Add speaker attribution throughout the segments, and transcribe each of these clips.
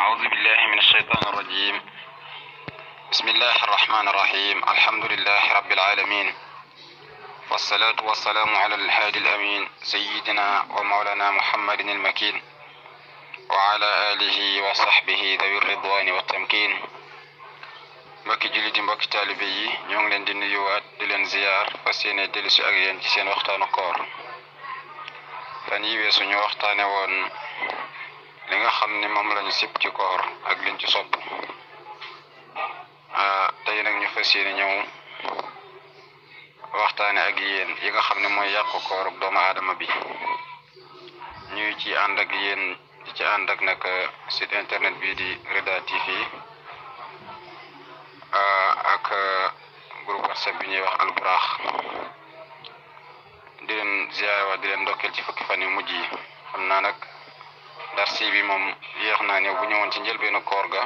Speaker 1: أعوذ بالله من الشيطان الرجيم. بسم الله الرحمن الرحيم. الحمد لله رب العالمين، والصلاة والسلام على الهادي الأمين سيدنا ومولانا محمد المكين وعلى آله وصحبه ذوي الرضوان والتمكين. mbokki jullit yi mbokki taalibe yi ñoo ngi leen di nuyuwaat di leen ziyaar fas yéene dellusi ak yéen ci seen waxtaanu koor. fan yi weesu ñu waxtaane woon li nga xam ni moom lañu sib ci koor ak liñ ci sopp. tey nag ñu fas yéene ñëw waxtaane ak yéen yi nga xam ne mooy yàqu koor ak doomu aadama bi. ñuy ci ànd ak yéen di ci ànd ak nag site internet bii di Rida TV ak groupe WhatsApp bi ñuy wax Alburaax. di leen ziyaara di leen ndokkeel ci fukki fan yu mujj yi. xam naa nag darsi bi moom yéex naa ñëw, bu ñëwoon ci njëlbeenu koor ga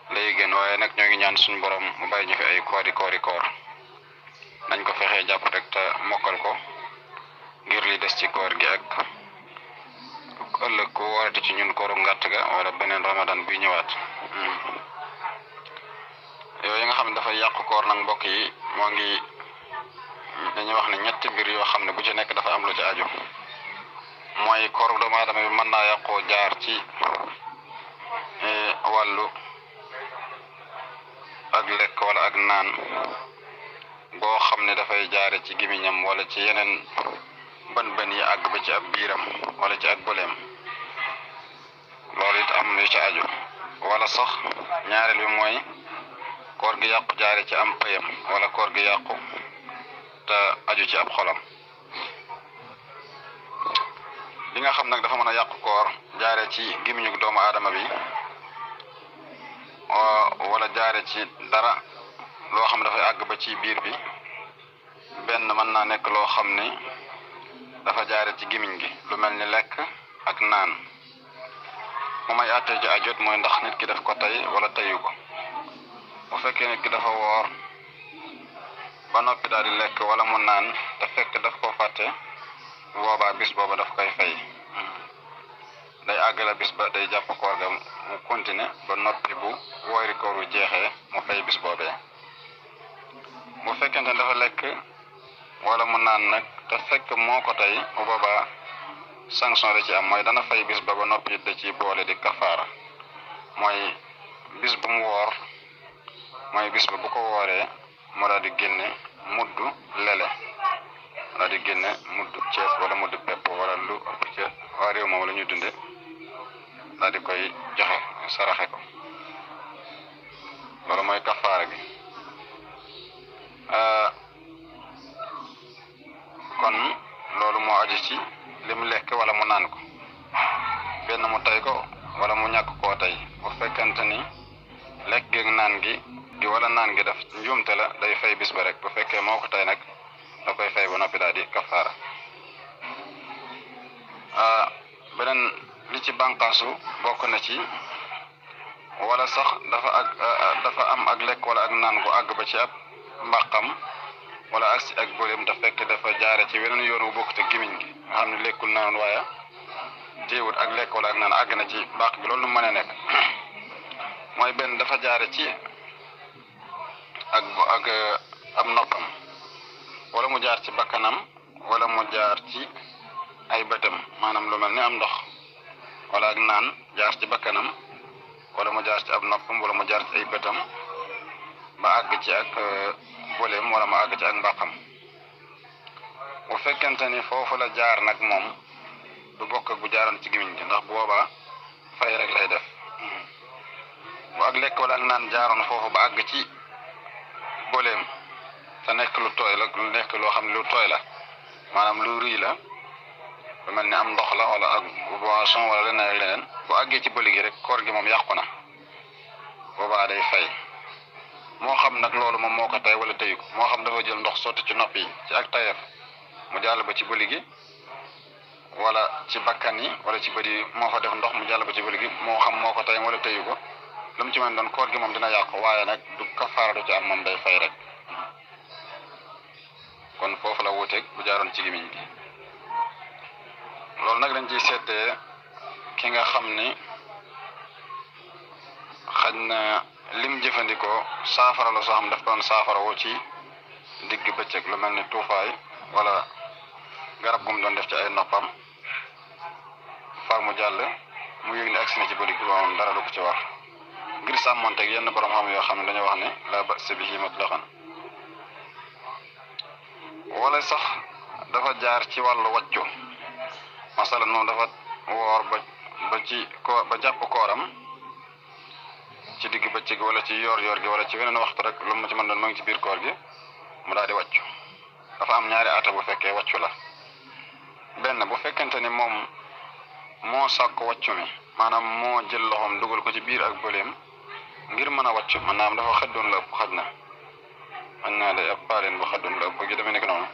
Speaker 1: lay gën, waaye nag ñoo ngi ñaan suñu borom mu bàyyi ñu fi ay koor nañ ko fexee jàpp rek te mokkal ko ngir li des ci koor gi ak ëllëg ku woorati ci ñun kooru ngàtt ga wala beneen ramadan buy ñëwaat. yooyu nga xam ne dafay yàqu koor nag mbokk yi moo ngi dañuy wax ne ñetti mbir yoo xam ne bu ci nekk dafa am lu ci aju. mooy koor doomu aadama bi mën naa yàqoo jaar ci wàllu ak lekk wala ak naan boo xam ne dafay jaare ci gimiñam wala ci yeneen bën yi àgg ba ci ab biiram wala ci ak bëleem. loolu it am lu ci aju. wala sax ñaareel bi mooy koor gi yàqu jaare ci am payam wala koor gi yàqu te aju ci ab xolam. li nga xam nag dafa mën a yàqu koor jaare ci gimiñu doomu aadama bi wala jaare ci dara loo xam ne dafay àgg ba ci biir bi. benn mën naa nekk loo xam ni dafa jaare ci gimiñ gi, lu mel ni lekk ak naan. mu may àttee ci ajot mooy ndax nit ki daf ko tey wala teyu ko. bu fekkee nit ki dafa woor ba noppi daal di lekk wala mu naan te fekk daf ko fàtte, boobaa bis booba daf koy fay. day àggale bis ba, day jàpp koor ga mu continuer ba noppi bu woori koor wu jeexee mu fay bis boobee. bu fekkente ne dafa lekk wala mu naan nag te fekk moo ko tey, bu boobaa sanction da ci am, mooy dana fay bis ba ba noppi da ci boole di kafaara. mooy bis bu mu woor, mooy bis ba bu ko wooree mu daal di génne muddu lele, daal di génne muddu ceeb wala muddu pepp wala lu ëpp ca waa réew moom la ñu dunde, daal di koy joxe saraxe ko. loolu mooy kafaara gi. kon loolu moo aju ci li mu lekk wala mu naan ko, benn mu tey ko wala mu ñàkk koo tey. bu fekkente ni lekk gi naan gi wala naan gi daf njuumte la, day fay bis ba rek. bu fekkee moo ko tey nag da koy fay ba noppi daal di kafaara. beneen li ci bànqaasu bokk na ci wala sax dafa am ak lekk wala ak naan gu àgg ba ci ab mbàqam wala ak si ak bëleem te fekk dafa jaare ci weneen yoon wu bokk te gimiñ gi, nga xam ne lekkul naanoon waaye téewut ak lekk wala ak naan àgg na ci mbàq gi. loolu lu mën a nekk mooy benn dafa jaare ci ak ab noppam, wala mu jaar ci bakkanam, wala mu jaar ci ay bëtam, maanaam lu mel ni am ndox wala ak naan jaar ci bakkanam, wala mu jaar ci ab noppam, wala mu jaar ci ay bëtam ba àgg ci ak boleem wala mu àgg ci ak mbàqam. bu fekkente ni foofu la jaar nag moom du bokk ak bu jaaroon ci gimiñ gi, ndax bu boobaa fay rek lay def. bu ak lekk wala ak naan jaaroon foofu ba àgg ci boleem te nekk lu tooy la, lu nekk loo xam ne lu tooy la, maanaam lu rëy la, lu mel ni am ndox la wala ak boisson wala leneen ak leneen, bu àggee ci bëli gi rek koor gi moom yàqu na. boobaa day fay. moo xam nag loolu moom moo ko tey wala teyu ko, moo xam dafa jël ndox sotti ci nopp yi ci ak tayef mu jàll ba ci bëli gi, wala ci bakkan yi wala ci bëri moo fa def ndox mu jàll ba ci bëli gi, moo xam moo ko tey wala teyu ko, lu mu ci mën doon koor gi moom dina yàqu, waaye nag du kafaara du ci am, moom day fay rek. kon foofu la wuuteeg bu jaaroon ci gimiñ gi. loolu nag dañ ciy seetee ki nga xam ni xaj na lim jëfandikoo saafara la soo xam daf doon saafara woo ci digg bëccëg lu mel ni tuufaay wala garab gum doon def ci ay noppam far mu jàll mu yëg ne agsi na ci bëli bi moom dara du ko ci war ngir sàmmonteeg yenn borom xam yoo xam ne dañoo wax ne la ba'sa bihi mutlaqan. wala sax dafa jaar ci wàllu wàccu masalan moom dafa woor ba jàpp kooram ci digg bëccëg wala ci yoor gi wala ci weneen waxtu rek lu mu ci mën doon ma ngi ci biir koor gi mu daal di wàccu. dafa am ñaari ata bu fekkee wàccu la. benn bu fekkente ni moom moo sàkk wàccu mi maanaam moo jël loxoom dugal ko ci biir ak bëleem ngir mën a wàccu maanaam dafa xëddoon la ëpp xaj na mën naa de ab paaleen bu xëddoon la ëpp gi demee nekk noonu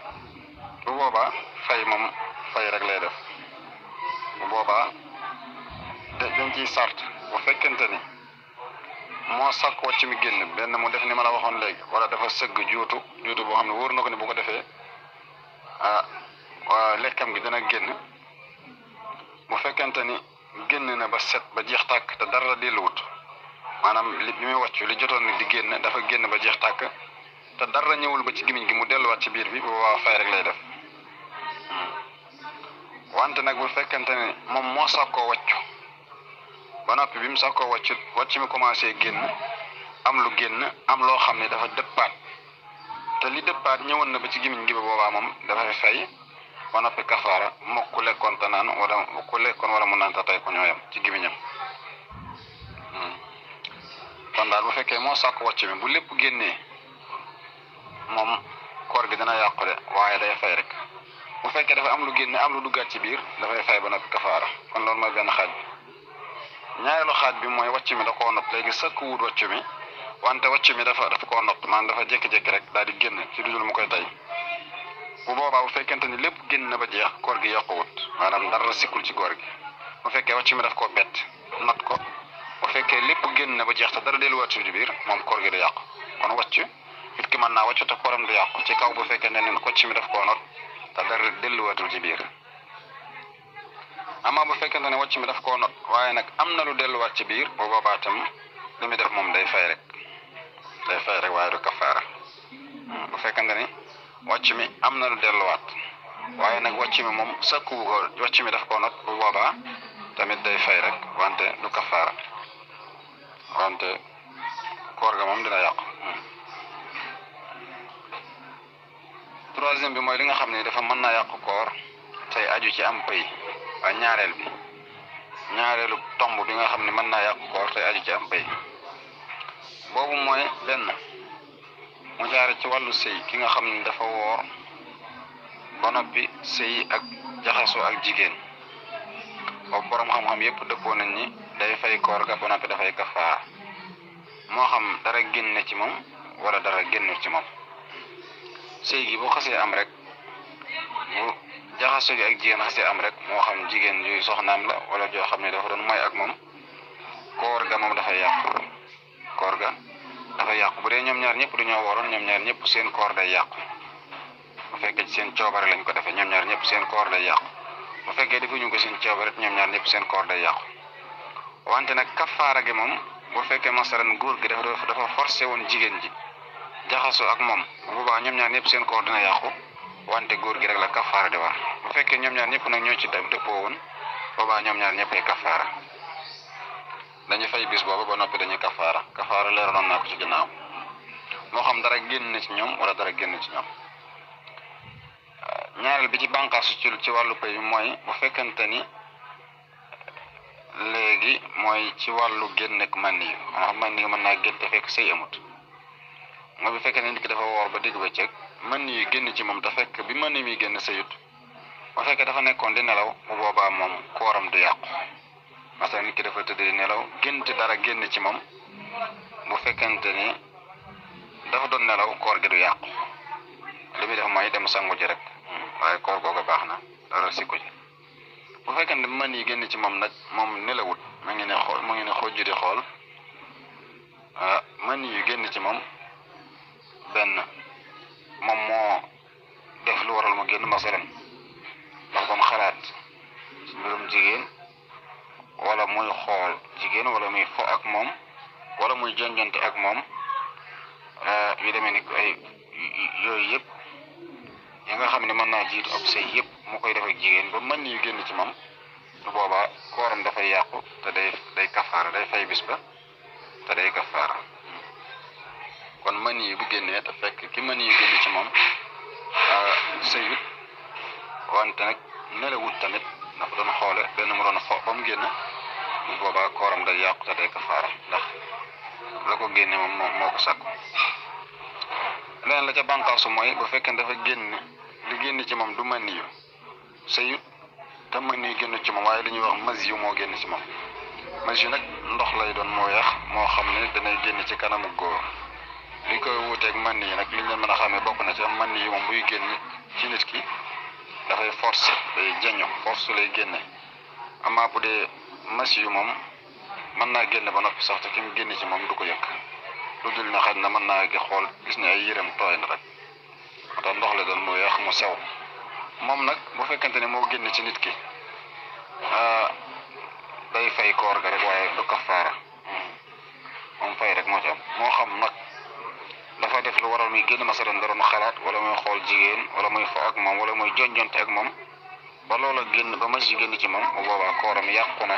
Speaker 1: bu boobaa fay rek lay def. bu boobaa dañ ciy sart bu fekkente ni moo sàkk wàcc mi génn benn mu def ni ma la waxoon léegi wala dafa sëgg juutu boo xam ne wóor na ko ne bu ko defee lekkam gi dana génn. bu fekkente ni génn na ba set ba jeex tàkk te dara delluwut maanaam li muy wàccu li jotoon ni di génn dafa génn ba jeex tàkk te dara ñëwul ba ci gimiñ gi mu delluwaat ci biir bi bu boobaa fay rek lay def. wante nag bu fekkente ni moom moo sàkkoo wàccu ba noppi bi mu sàkkoo wàcc mi commencé génn am lu génn am loo xam ne dafa dëppaat te li dëppaat ñëwoon na ba ci gimiñ gi ba boobaa moom dafay fay ba noppi kafaara mook ku lekkoon te naan wala ku lekkoon wala mu naan te tey ko ñooyam ci gimiñam. kon daal bu fekkee moo sàkk wàcc mi bu lépp génnee moom koor gi dana yàqu de waaye day fay rek. bu fekkee dafa am lu génne am lu duggaat ci biir dafay fay ba noppi kafaara. kon loolu mooy benn xaaj bi. ñaareelu xaaj bi mooy wàcc mi da koo not léegi sëkk wut wàcc mi wante wàcc mi dafa koo not maanaam dafa jékki-jékki rek daal di génn ci dudul mu koy tey. bu boobaa bu fekkente ni lépp génn na ba jeex koor gi yàquwut maanaam dara sikkul ci koor gi. bu fekkee wàcc mi daf koo bett not ko bu fekkee lépp génn na ba jeex te dara delluwaat ci biir moom koor gi du yàqu. kon wàcc nit ki mën naa wàcc te kooram du yàqu ci kaw bu fekkee ne wàcc mi daf koo not te dara delluwaatul ci biir. amaa bu fekkente ne wàcc mi daf koo not waaye nag am na lu delluwaat ci biir bu boobaa tam li muy def moom day fay rek waaye du kafaara. bu fekkente ni wàcc mi am na lu delluwaat waaye nag wàcc mi moom sakku ko wàcc mi daf koo not bu boobaa tamit day fay rek wante du kafaara wante koor ga moom dina yàqu. troisième bi mooy li nga xam ne dafa mën naa yàqu koor tey aju ci am pay. waaye ñaareelu tomb bi nga xam ne mën naa yàqu koor tey aju ci am pay boobu mooy benn mu jaare ci wàllu sëy ki nga xam ne dafa woor ba noppi sëy ak jaxasoo ak jigéen boobu borom xam-xam yépp dëppoo nañ ni day fay koor ga ba noppi dafay kafaara moo xam dara génne ci moom wala dara génne ci moom. sëy gi bu xasee am rek bu jaxasoo gi ak jigéen xasee am rek moo xam jigéen yooyu soxnaam la wala joo xam ne dafa doon moy ak moom koor ga moom dafay yàqu. koor ga dafay yàqu bu dee ñoom ñaar ñëpp dañoo waroon ñoom ñaar ñëpp seen koor day yàqu. bu fekkee ci seen coobare lañ ko defee ñoom ñaar ñëpp seen koor day yàqu. bu fekkee defuñu ko seen coobare ñoom ñaar ñëpp seen koor day yàqu. wante nag kafaara gi moom bu fekkee masalan góor gi dafa forcé woon jigéen ji jaxasoo ak moom bu boobaa ñoom ñaar ñëpp seen koor dina yàqu wante góor gi rek la kafaara di war. bu fekkee ñoom ñaar ñëpp nag ñoo ci dëppoo woon boobaa ñoom ñaar ñëpp ay kafaara dañuy fay bis boobu ba noppi dañuy kafaara leeraloon naa ko ci ginnaaw moo xam dara génn ci ñoom wala dara génn ci ñoom. ñaareel bi ci bànqaasu ci wàllu pay mooy bu fekkente ni léegi mooy ci wàllu génn ak man yi man yi mën naa génn te fekk sëy amut. mooy bu fekkee ne nit ki dafa woor ba digg bëccëg mën yi génn ci moom te fekk bi mën mi génn sëyut bu fekkee dafa nekkoon di nelaw bu boobaa moom kooram du yàqu. parce que nit ki dafa tëdd di nelaw gént dara génn ci moom bu fekkente ni dafa doon nelaw koor gi du yàqu li muy def mooy dem sangu ji rek waaye koor googu baax na dara sikku ji. bu fekkente mën yi génn ci moom nag moom nelawut mu ngi ne xojju di xool mën yu génn ci moom benn moom moo def lu waral mu génn masalan ndax doon xalaat ci mbirum jigéen wala muy xool jigéen wala muy fo ak moom wala muy jonjonte ak moom yu demee ni ay yooyu yëpp yi nga xam ne mën naa jiitu ab sëy yëpp mu koy def ak jigéen ba mën yu génn ci moom bu boobaa kooram dafay yàqu te day kafaara day fay bis ba te day kafaara kon mën yi bu génnee te fekk ki mën yu génn ci moom sëyut wante nag nelawut tamit dafa doon xoole benn mu doon xoo ba mu génn bu boobaa kooram day yàqu te day kafaara ndax la ko génne moom moo ko sàkku leneen la ca bànqaasu mooy bu fekkee dafa génn li génn ci moom du mën yu sëyut te mën yu génn ci moom waaye li ñuy wax mas yu moo génn ci moom mas yu nag ndox lay doon moo weex moo xam ne danay génn ci kanamu góor li koy wuuteeg mën yi nag li ñu leen mën a xamee bokk na ci mën yi moom buy génn ci nit ki dafay force day jaño force lay génne amaa bu dee mas yu moom mën naa génne ba noppi sax te ki mu génn ci moom du ko yëg lu dul na xaj na mën naa gi xool gis ne ay yërëm tooy na rek moo tax ndox la doon mu weex mu sew moom nag bu fekkente ne moo génn ci nit ki day fay koor ga rek waaye du kafaara moom fay rek moo ci am moo xam nag dafa def lu waral muy génn masalan da doon xalaat wala muy xool jigéen wala muy fo ak moom wala muy jonjonte ak moom ba loola génn ba mas yu génn ci moom bu boobaa kooram yàqu na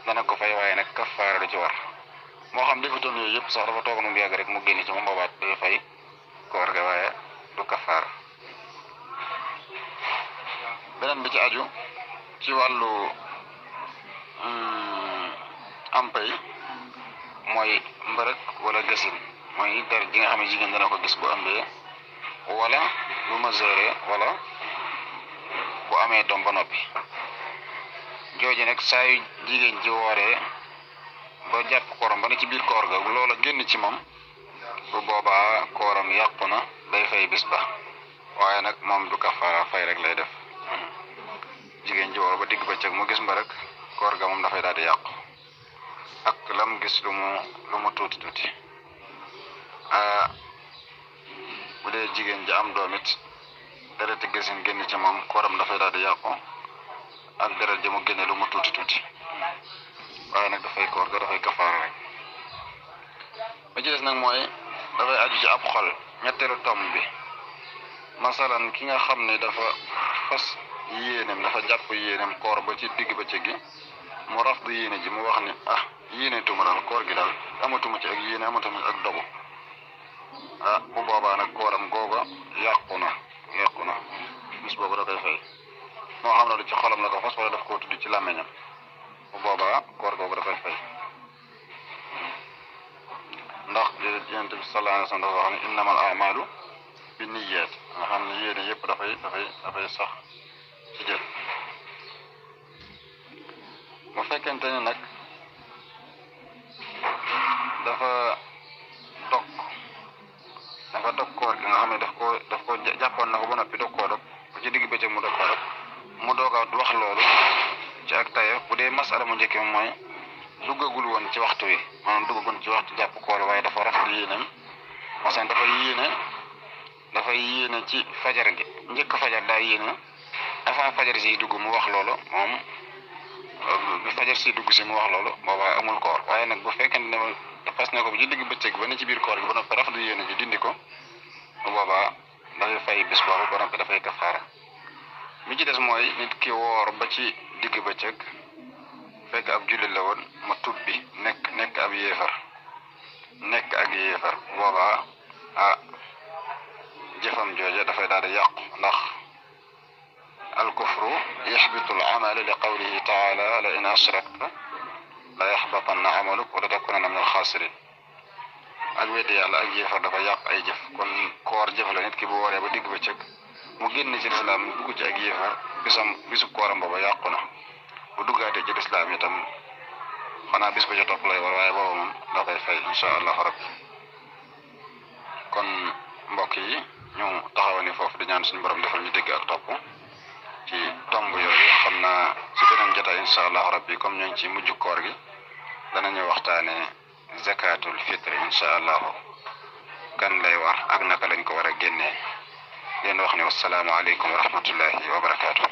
Speaker 1: dana ko fay waaye nag kafaara du ci war moo xam defutoon yooyu yëpp sax dafa toog mu yàgg rek mu génn ci moom boobaat day fay koor ga waaye du kafaara beneen bi ci aju ci wàllu am pay mooy mbërëk wala gësin mooy der ji nga xam ne jigéen dana ko gis bu ëmbee wala bu majeure wala bu amee doom ba noppi jooju nag saa yu jigéen ji wooree ba jàpp kooram ba ne ci biir koor ga loola génn ci moom bu boobaa kooram yàqu na day fay bis ba waaye nag moom du kafaara fay rek lay def jigéen ji woor ba digg bëccëg mu gis mbërëk koor ga moom dafay daal di yàqu ak lam gis lu mu tuuti bu dee jigéen ji am doom it dereti gësin génn ci moom kooram dafay daal di yàqu ak deret ji mu génne lu mu tuuti waaye nag dafay koor ga dafay kafaara rek ba ci des nag mooy dafay aju ci ab xol ñetteelu tomb bi masalan ki nga xam ne dafa fas yéenem dafa jàpp yéenem koor ba ci digg bëccëg gi mu raf du yéene ji mu wax ni yéene tuma daal koor gi daal amatuma ci ak yéene amatuma ak dogu bu boobaa nag kooram googa yàqu na bis boobu da koy fay moo xam ne du ci xolam la ko fas wala daf koo tudd ci làmmiñam bu boobaa koor googu da koy fay ndax Yonent bi sallallahu alayhi wa sallam dafa wax ne innamal a'malu bi niyyat nga xam ne yéene yëpp dafay sax ci jël bu fekkente ne nag dafa dog koor gi nga xam ne daf ko jàppoon na ko ba noppi dog koo dog bu ci digg bëccëg mu dog koo dog mu dooga wax loolu ci ak taye bu dee masala mu njëkk mooy duggagul woon ci waxtu wi maanaam duggagul ci waxtu jàpp koor waaye dafa rafetlu yéenam masalan dafa yéene ci fajar gi njëkk fajar daa yéene avant fajar si dugg mu wax loolu moom bi fajar si dugg si mu wax loolu boobaa amul koor waaye nag bu fekkente ne fas na ko bu ci digg bëccëg ba ne ci biir koor gi ba noppi rafetlu yéene ji dindi ko bu boobaa dafay fay bis boobu ba noppi dafay kafaara bi ci des mooy nit ki woor ba ci digg bëccëg fekk ab jullit la woon ma tubbi nekk ab yéefar boobaa jëfam jooja dafay daal di yàqu ndax الكفر يحبط العمل لقوله تعالى لئن أشركت لا يحبطن عملك ولا تكونن من الخاسرين ak weddi yàlla ak yéefar dafa yàq ay jëf kon koor jëf la nit ki bu wooree ba digg bëccëg mu génn ci lislaam dugg ci ak yéefar bisu kooram booba yàqu na bu duggaatee ci lislaam itam xanaa bis ba ca topp lay war waaye booba moom da koy fay insha allahu rabbi kon mbokk yi ñu taxaw ni foofu di ñaan suñu borom defal ñu dégg ak topp ci tomb yooyu xam naa ci beneen jotaay insha allahu rabbi comme ñoo ngi ci mujj koor gi danañu waxtaane zakatul fitri insha allahu kan lay war ak naka lañ ko war a génnee leen wax ne wassalaamu aleykum wa rahmatullahi wa barakatuh